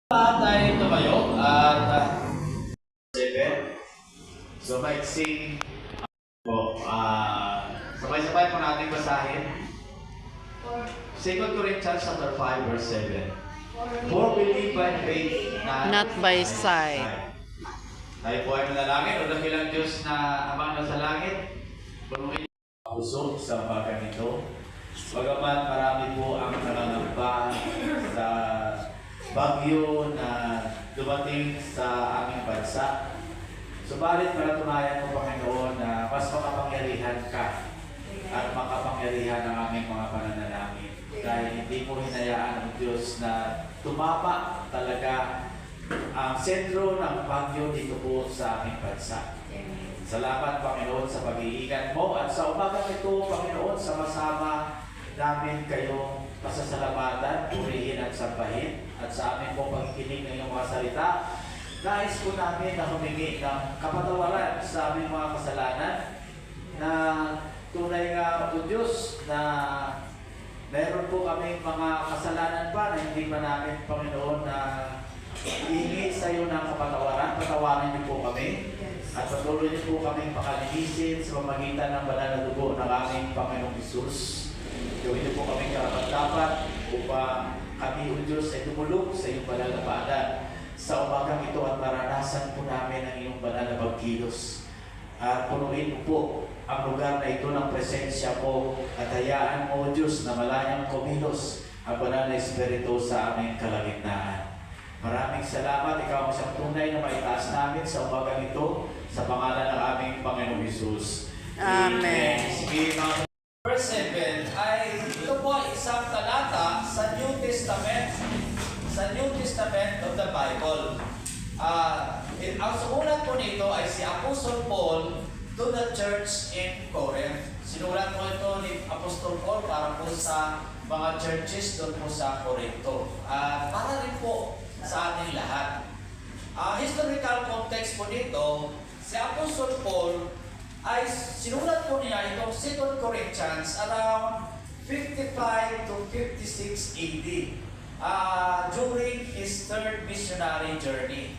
Tayo tumayo at 7. So maiksing po, sabay-sabay po natin basahin 2 Corinthians chapter 5 verse 7. For we live by faith, Not by sight. Tayo po ay manalangin. O dakilang Diyos na amang nasa langit, punuin ang puso sa bagang ito. Bagamat marami po ang nangangamba sa bagyo na dumating sa aming bansa. Subalit palatunayan mo, Panginoon, na mas makapangyarihan ka at makapangyarihan ang aming mga pananalangin. Dahil hindi mo hinayaan ang Diyos na tumama talaga ang sentro ng bagyo dito po sa aming bansa. Salamat, Panginoon, sa pag-iingat mo at sa umagang ito, Panginoon, sama-sama namin kayong pasasalamatan, purihin at sambahin at sa amin po pagkikinig ng iyong mga salita. Nais po namin na humingi ng kapatawaran sa aming mga kasalanan na tunay nga o Diyos na meron po kaming mga kasalanan pa na hindi pa namin, Panginoon, na ihingi sa iyo ng kapatawaran. Patawarin niyo po kami at patuloy niyo po kaming pakalinisin sa pamagitan ng banal na dugo ng aming Panginoong Hesus. Gawin niyo po kaming karapat-dapat upang kami, O Diyos, ay tumulong sa iyong banal na paanan sa umagang ito at maranasan po namin ang iyong banal na pagkilos. At punuin mo po ang lugar na ito ng presensya mo at hayaan mo, O Diyos, na malayang kumilos ang banal na Espiritu sa aming kalagitnaan. Maraming salamat. Ikaw ang siyang tunay na maitaas namin sa umagang ito sa pangalan ng aming Panginoong Hesus. Amen. Sige, Verse 7 ay ito po isang talata sa New Testament of the Bible. Ang sumulat po nito ay si Apostle Paul to the church in Corinth. Sinulat po ito ni Apostle Paul para po sa mga churches doon po sa Corinto. Para rin po sa ating lahat. Historical context po dito, si Apostle Paul ay sinulat po niya itong 2 Corinthians around 55 to 56 AD during his third missionary journey.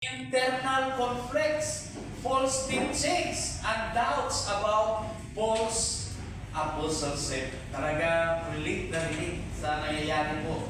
Internal conflicts, false teachings, and doubts about Paul's apostleship. Talagang relate na relate sa nangyayari po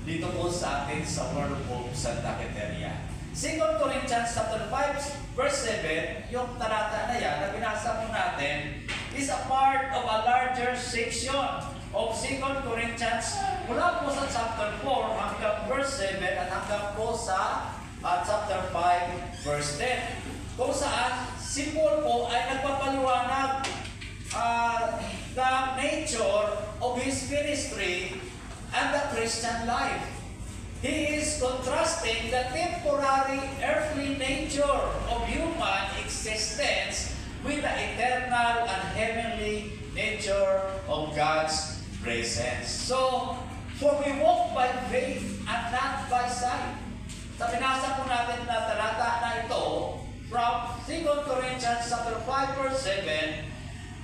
dito po sa atin sa World of Santa Quiteria. 2 Corinthians chapter 5 verse 7, yung talata na yan na binasa po natin is a part of a larger section of 2 Corinthians mula po sa chapter 4 hanggang verse 7 at hanggang po sa chapter 5 verse 10, kung saan si Paul po ay nagpapaliwanag the nature of his ministry and the Christian life. He is contrasting the temporary earthly nature of human existence with the eternal and heavenly nature of God's presence. So, for we walk by faith and not by sight. Sa binasa po natin na talata na ito from 2 Corinthians chapter 5 verse 7,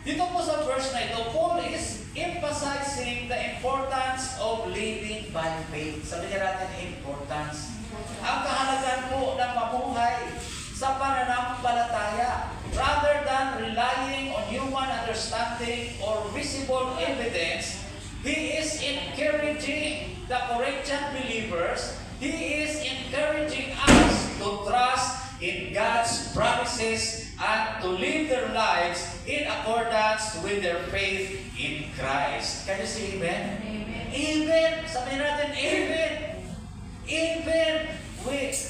dito po sa verse na ito, Paul is emphasizing the importance of living by faith. Sabihin natin, importance. Ang kahalagan po ng mamuhay sa pananampalataya rather than relying on human understanding or visible evidence. He is encouraging the Corinthian believers. He is encouraging us to trust in God's promises and to live their lives in accordance with their faith in Christ. Can you say amen? Amen. Even, sabihin natin, even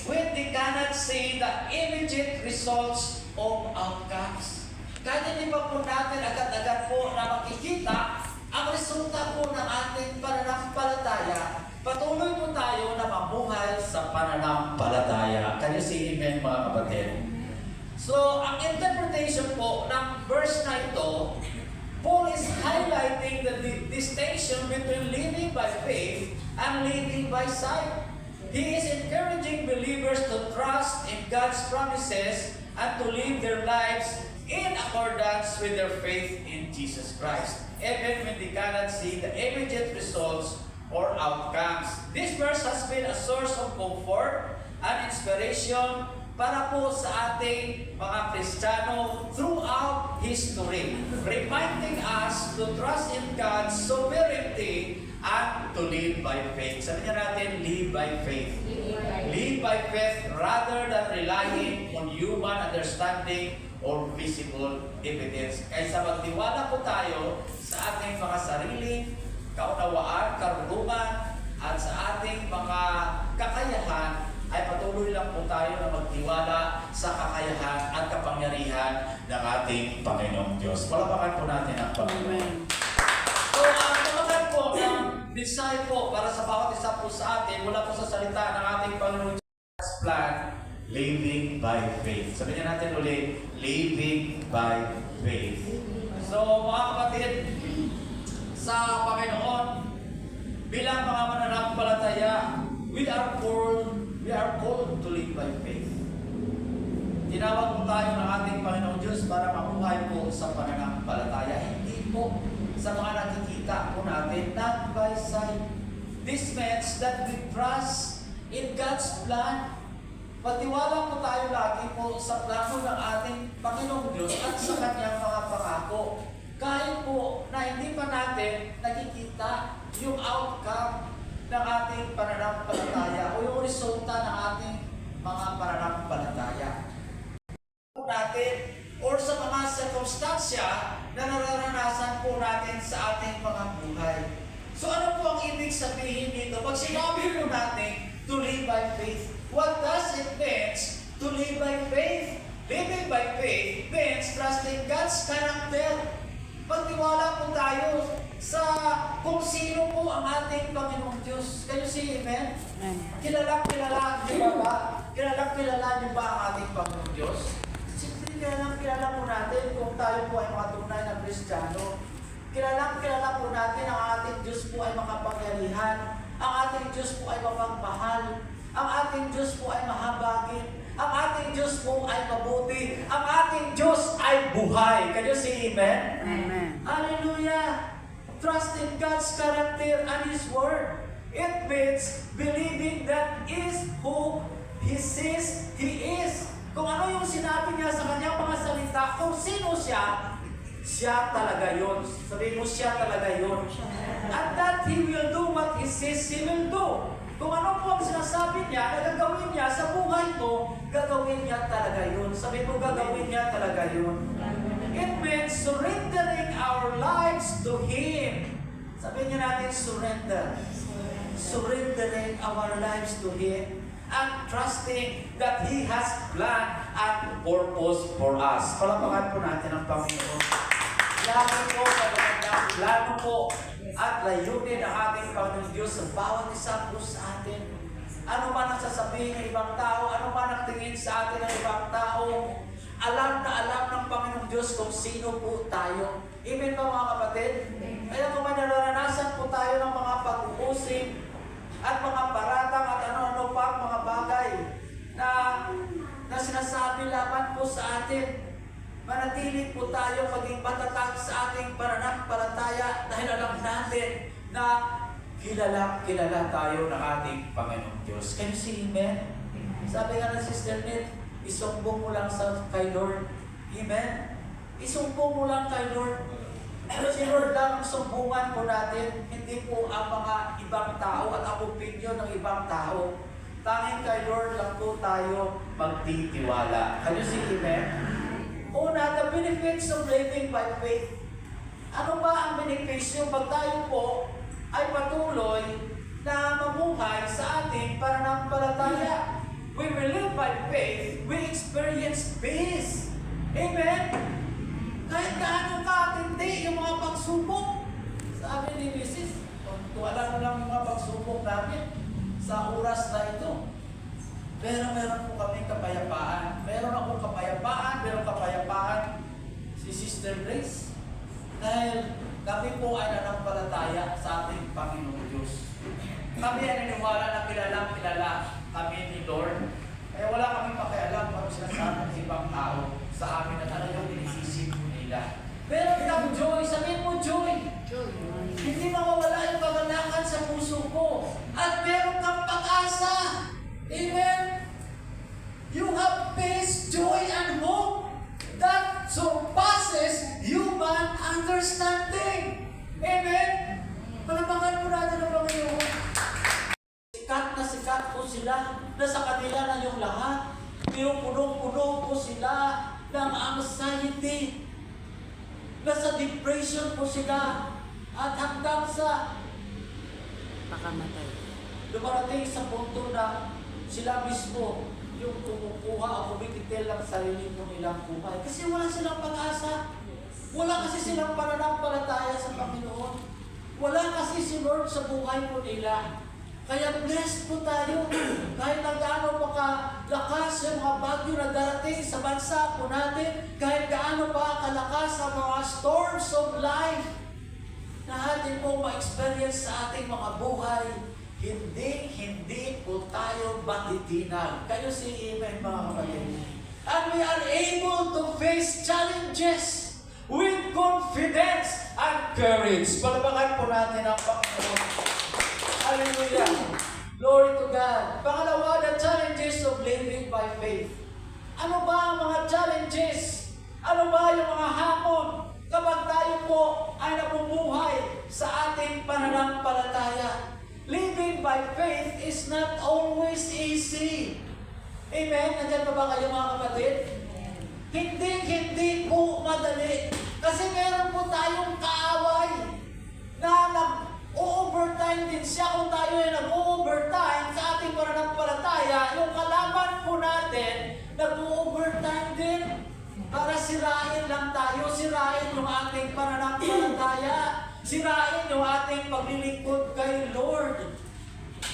when they cannot see the immediate results of outcomes. Kahit hindi pa po natin agad-agad po na makikita ang resulta po ng ating pananampalataya, patuloy po tayo na mamuhay sa pananampalataya. Can you say amen, mga kapatid? So, ang interpretation po ng verse na ito, Paul is highlighting the distinction between living by faith and living by sight. He is encouraging believers to trust in God's promises and to live their lives in accordance with their faith in Jesus Christ, even when they cannot see the immediate results or outcomes. This verse has been a source of comfort and inspiration para po sa ating mga Kristiyano throughout history, reminding us to trust in God's sovereignty and to live by faith. Sabi niya natin, live by faith. Live by faith rather than relying on human understanding or visible evidence. Kaysa magtiwala po tayo sa ating mga sarili, kaunawaan, karunungan, at sa ating mga kakayahan, ay patuloy lang po tayo na magtiwala sa kakayahan at kapangyarihan ng ating Panginoong Diyos. Palapakan po natin ang Panginoon. So, ang palapakan po ng design po para sa bawat isa po sa atin, mula po sa salita ng ating Panginoong Diyos plan, living by faith. Sabihin niya natin ulit, living by faith. So, mga kapatid, sa Panginoon, bilang mga mananampalataya, we are called to live by faith. Tinawag po tayo ng ating Panginoong Diyos para mabuhay po sa pananampalataya. Hindi po sa mga nakikita po natin, not by sight. This means that we trust in God's plan. Patiwala po tayo lagi po sa plano ng ating Panginoong Diyos at sa Kanyang mga pangako. Kahit po na hindi pa natin nakikita yung outcome ng ating pananampalataya o yung resulta ng ating mga pananampalataya natin or sa mga sirkumstansya na nararanasan po natin sa ating mga buhay. So ano po ang ibig sabihin dito? Pag sinabi po natin to live by faith, what does it mean to live by faith? Living by faith means trusting God's character. Pagtiwala po tayo sa kung sino po ang ating Panginoong Diyos. Kayo si Amen? Kilala niyo ba? Kilala niyo ba ang ating Panginoong Diyos? Siyempre kilala po natin kung tayo po ay mga tunay na Kristiyano. Kilala po natin ang ating Diyos po ay makapangyarihan. Ang ating Diyos po ay mapagmahal. Ang ating Diyos po ay mahabagin. Ang ating Diyos po ay mabuti. Ang ating Diyos ay buhay. Kayo si Amen? Amen. Hallelujah! Trust in God's character and His Word. It means believing that is who He says He is. Kung ano yung sinabi niya sa kanyang mga salita, kung sino siya, siya talaga yun. Sabihin mo, siya talaga yun. And that He will do what He says He will do. Kung ano po ang sinasabi niya na gagawin niya sa buhay mo, gagawin niya talaga yun. Sabihin mo, gagawin niya talaga yun. It means surrendering our lives to Him. Sabihin niya natin, surrender. Surrendering our lives to Him and trusting that He has plan and purpose for us. Palapakan po natin ang Panginoon. Lagi po, plano po at layunin ang ating Panginoon Diyos sa bawat isa po sa atin. Ano man ang sasabihin ng ibang tao, ano man ang tingin sa atin ng ibang tao, alam na alam ng Panginoong Diyos kung sino po tayo. Amen ba mga kapatid? Kaya kung may nararanasan po tayo ng mga pag-uusig at mga paratang at ano-ano pa mga bagay na sinasabi laban po sa atin, manatili po tayo maging matatag sa ating pananampalataya dahil alam natin na kilala tayo ng ating Panginoong Diyos. Can you see Amen? Sabi nga ng Sister Ned, isumbong mo lang kay Lord. Amen? Isumbong mo lang kay Lord. Si Lord lang ang sumbungan po natin, hindi po ang mga ibang tao at ang opinion ng ibang tao. Tanging kay Lord lang po tayo magtitiwala. Can you see Amen? Una, the benefits of living by faith. Ano ba ang benepisyo pag tayo po ay patuloy na mamuhay sa ating pananampalataya? When we live by faith, we experience peace. Amen? Kahit gaano katindi yung mga pagsubok. Sabi ni Mrs., tuwala mo lang yung mga pagsubok namin sa oras na ito. Pero meron po kami kapayapaan. Meron akong kapayapaan si Sister Grace. Dahil kami po ay nanampalataya sa ating Panginoong Diyos. Kami ay naniwala na kilala kami ni Lord. Eh wala kaming pakialam kung sinasabi ng ibang tao sa amin na talagang inisisip nila. Meron kang joy. Sabihin mo joy. Hindi mawawala yung kagalakan sa puso ko. At meron kang pag-asa. natin ang Panginoon. Sikat po sila, nasa kanila na yung lahat. Pero punong-puno po sila ng anxiety. Nasa depression po sila. At hanggang sa Pakamatay. dumarating sa punto na sila mismo yung kumukuha o kumititil ng sarili po nilang buhay. Kasi wala silang pag-asa. Wala kasi silang pananampalataya sa Panginoon. Wala kasi si Lord sa buhay po nila. Kaya blessed po tayo. Kahit na gaano pa kalakas yung mga bagyo na darating sa bansa po natin, kahit gaano pa kalakas ang mga storms of life na atin po ma-experience sa ating mga buhay, hindi po tayo batitinag. Kayo si Amen, mga kapatid. And we are able to face challenges with confidence and courage. Palabakan po natin ang Panginoon. Hallelujah. Glory to God. Pangalawa, the challenges of living by faith. Ano ba ang mga challenges? Ano ba yung mga hamon kapag tayo po ay nabubuhay sa ating pananampalataya? Living by faith is not always easy. Amen? Nandiyan pa ba kayo, mga kapatid? Hindi po madali. Kasi meron po tayong kaaway na nag-overtime din siya. Kung tayo ay nag-overtime sa ating pananampalataya, yung kalaban po natin, nag-overtime din para sirain lang tayo, sirain yung ating pananampalataya, sirain yung ating paglilingkod kay Lord.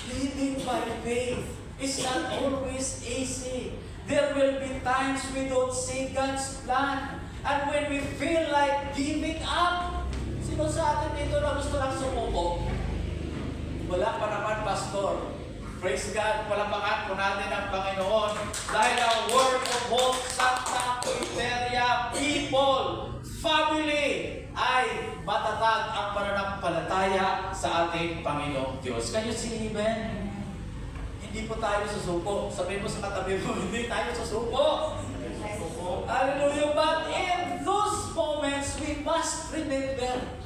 Living by faith is not always easy. There will be times we don't see God's plan. And when we feel like giving up, sino sa atin dito na gusto lang sumuko? Wala pa naman, Pastor. Praise God, palapakan po natin ang Panginoon. Dahil ang word of hope, Santa Criteria, people, family, ay matatag ang pananampalataya sa ating Panginoong Diyos. Can you see, Amen? Hindi po tayo susuko. Sabihin mo sa katabi mo, hindi tayo susuko. Hallelujah. But in those moments, we must remember.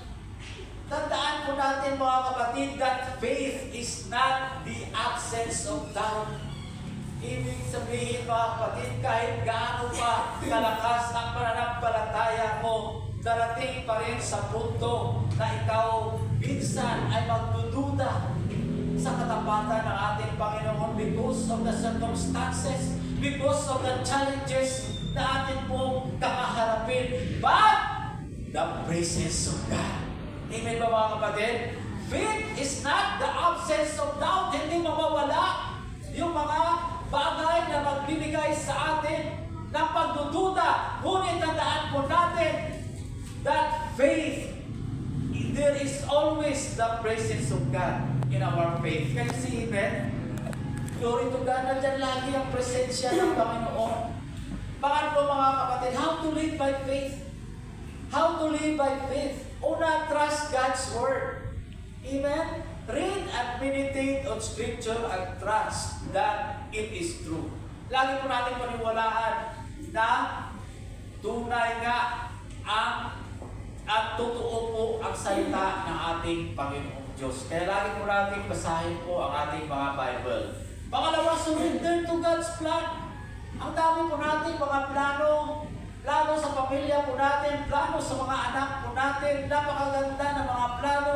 Tandaan po natin, mga kapatid, that faith is not the absence of doubt. Ibig sabihin, mga kapatid, kahit gaano pa kalakas ang pananampalataya mo, darating pa rin sa punto na ikaw minsan ay magdududa sa katapatan ng ating Panginoon because of the circumstances, because of the challenges na atin pong kakaharapin. But the presence of God. Amen ba, mga kapatid? Faith is not the absence of doubt. Hindi mawawala yung mga bagay na magbibigay sa atin ng pagdududa. Ngunit tandaan po natin that faith, there is always the presence of God in our faith. Can you see, Amen? Glory to God. Nandiyan lagi ang presensya ng Panginoon. Bakit po, mga kapatid? How to live by faith? How to live by faith? Una, trust God's Word. Amen? Read and meditate on Scripture and trust that it is true. Lagi po natin paniwalaan na tunay nga ang at totoo po ang salita ng ating Panginoong Diyos. Kaya lagi po natin basahin po ang ating mga Bible. Pangalawa, surrender to God's plan. Ang dami po natin mga plano sa pamilya po natin, plano sa mga anak po natin, napakaganda ng mga plano.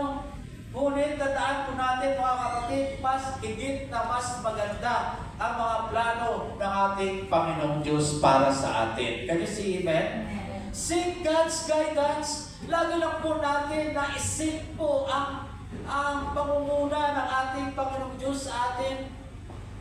Ngunit tandaan po natin, mga kapatid, mas higit na mas maganda ang mga plano ng ating Panginoong Diyos para sa atin. Can you see, Amen? Seek God's guidance. Lagi lang po natin na isip po ang pangunguna ng ating Panginoong Diyos sa atin.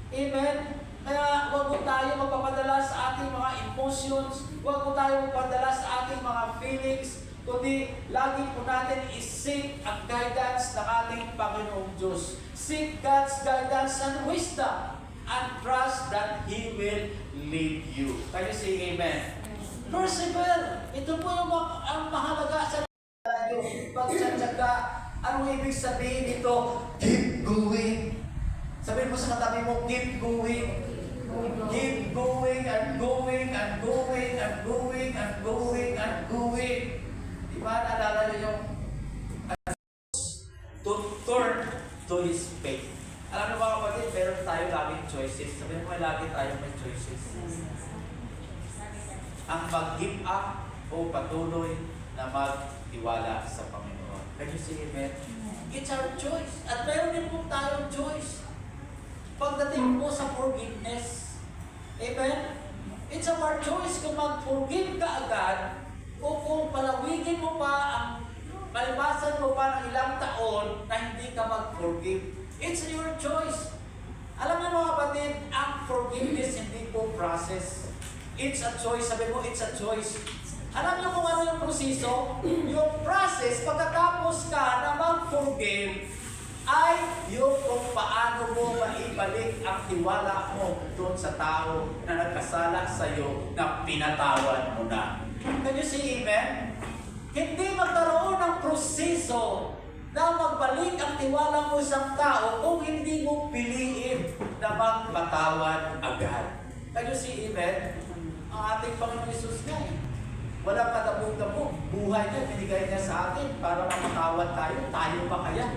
Amen? Kaya huwag po tayo magpapadala sa ating mga emotions, huwag po tayo magpapadala sa ating mga feelings, kundi lagi po natin isip ang guidance ng ating Panginoong Diyos. Seek God's guidance and wisdom and trust that He will lead you. Can you say Amen? Persevere. Ito po yung ang mahalaga sa pagtsatsaga. Ano ibig sabihin nito? Keep going. Sabihin mo sa katabi mo, keep going. Keep going and going and going and going and going and going. Diba, naalala nyo yung to turn tayo laging choices. Sabihin mo, lagi tayo may choices. Ang mag-give up o patuloy na magtiwala sa Panginoon. Can you see it? It's our choice. At meron din po tayong choice. Pagdating po sa forgiveness, amen? It's our choice kung mag-forgive ka agad o kung palawigin mo pa ang palipasan mo pa ng ilang taon na hindi ka mag-forgive. It's your choice. Alam mo mga kapatid, ang forgiveness hindi po process. It's a choice. Sabi mo, it's a choice. Alam niyo kung ano yung proseso? Yung process, pagkatapos ka na mag-forgive, ay yung kung paano mo maibalik ang tiwala mo doon sa tao na nagkasala sa iyo na pinatawad mo na. Can you see, amen? Hindi magkaroon ng proseso na magbalik ang tiwala mo sa tao kung hindi mo piliin na magpatawad agad. Can you see, amen? Ang ating Panginoon Jesus nga walang kadabog-dabog. Buhay niya, binigay niya sa atin para mapatawad tayo. Tayo pa kaya?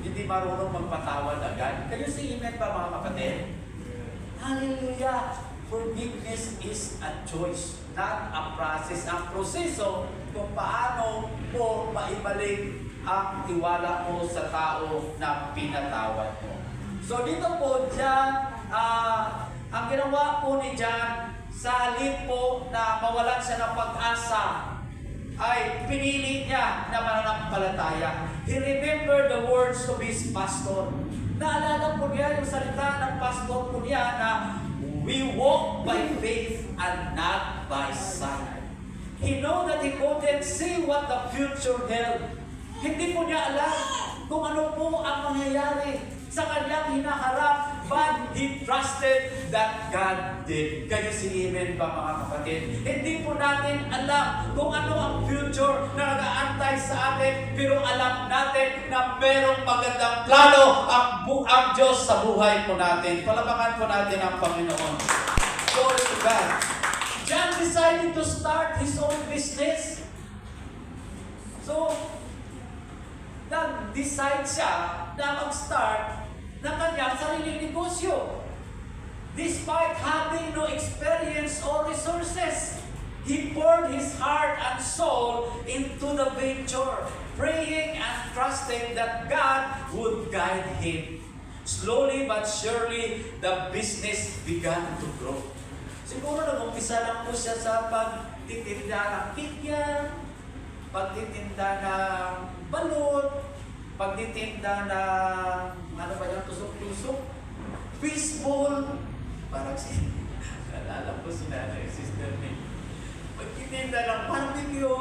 Hindi marunong magpatawad agad. Can you see, amen pa mga kapatid? Hallelujah! Forgiveness is a choice, not a process. Ang proseso kung paano mo maibalik ang tiwala mo sa tao na pinatawad mo. So dito po, John, ang ginawa po ni John, sa halip po na mawalan siya ng pag-asa, ay pinili niya na mananampalataya. He remembered the words of his pastor. Naalala po niya yung salita ng pastor po niya na we walk by faith and not by sight. He know that he couldn't see what the future held. Hindi po niya alam kung ano po ang mangyayari sa kanyang hinaharap, but he trusted that God did. Kayo si amen ba mga kapatid? Hindi po natin alam kung ano ang future na nag-aantay sa atin, pero alam natin na merong magandang plano ang Diyos sa buhay po natin. Palapakan po natin ang Panginoon. Glory to God. John decided to start his own business. So, nag-decide siya na mag-start ng kanyang sariling negosyo. Despite having no experience or resources, he poured his heart and soul into the venture, praying and trusting that God would guide him. Slowly but surely, the business began to grow. Siguro nag-umpisa lang po siya sa pagtitinda ng kikya, pagtitinda ng balot, pagtitinda ng ano ba yung tusok-tusok, fishbowl, parang nalala ko si nanay, sister ni, pagtitinda ng barbecue,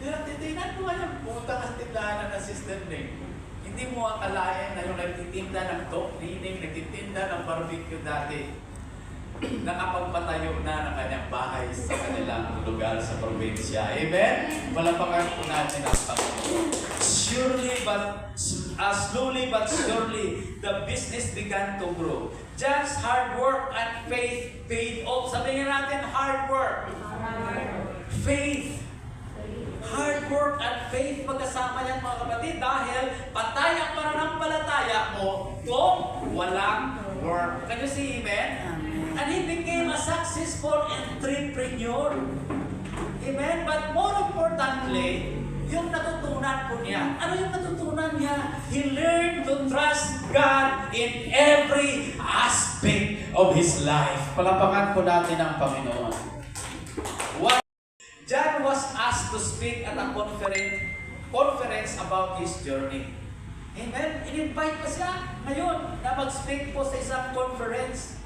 tinatinan mo yung puta ang tindahan ng sister ni. Hindi mo akalain na yung nagtitinda ng top cleaning, nagtitinda ng barbecue dati, nakapagpatayo na ng kanyang bahay sa kanilang lugar sa probinsya. Amen? Malapakan po natin ang Panginoon. Slowly but surely, the business began to grow. John's hard work and faith paid off. Sabihin natin, hard work. Faith. Hard work and faith magkasama yan mga kapatid dahil patay ang pananampalataya mo kung walang work. Can you see, amen? And he became a successful entrepreneur. Amen? But more importantly, yung natutunan po niya. Ano yung natutunan niya? He learned to trust God in every aspect of his life. Palapakan po natin ang Panginoon. John was asked to speak at a conference about his journey. Amen? In-invite pa siya ngayon na mag-speak po sa isang conference.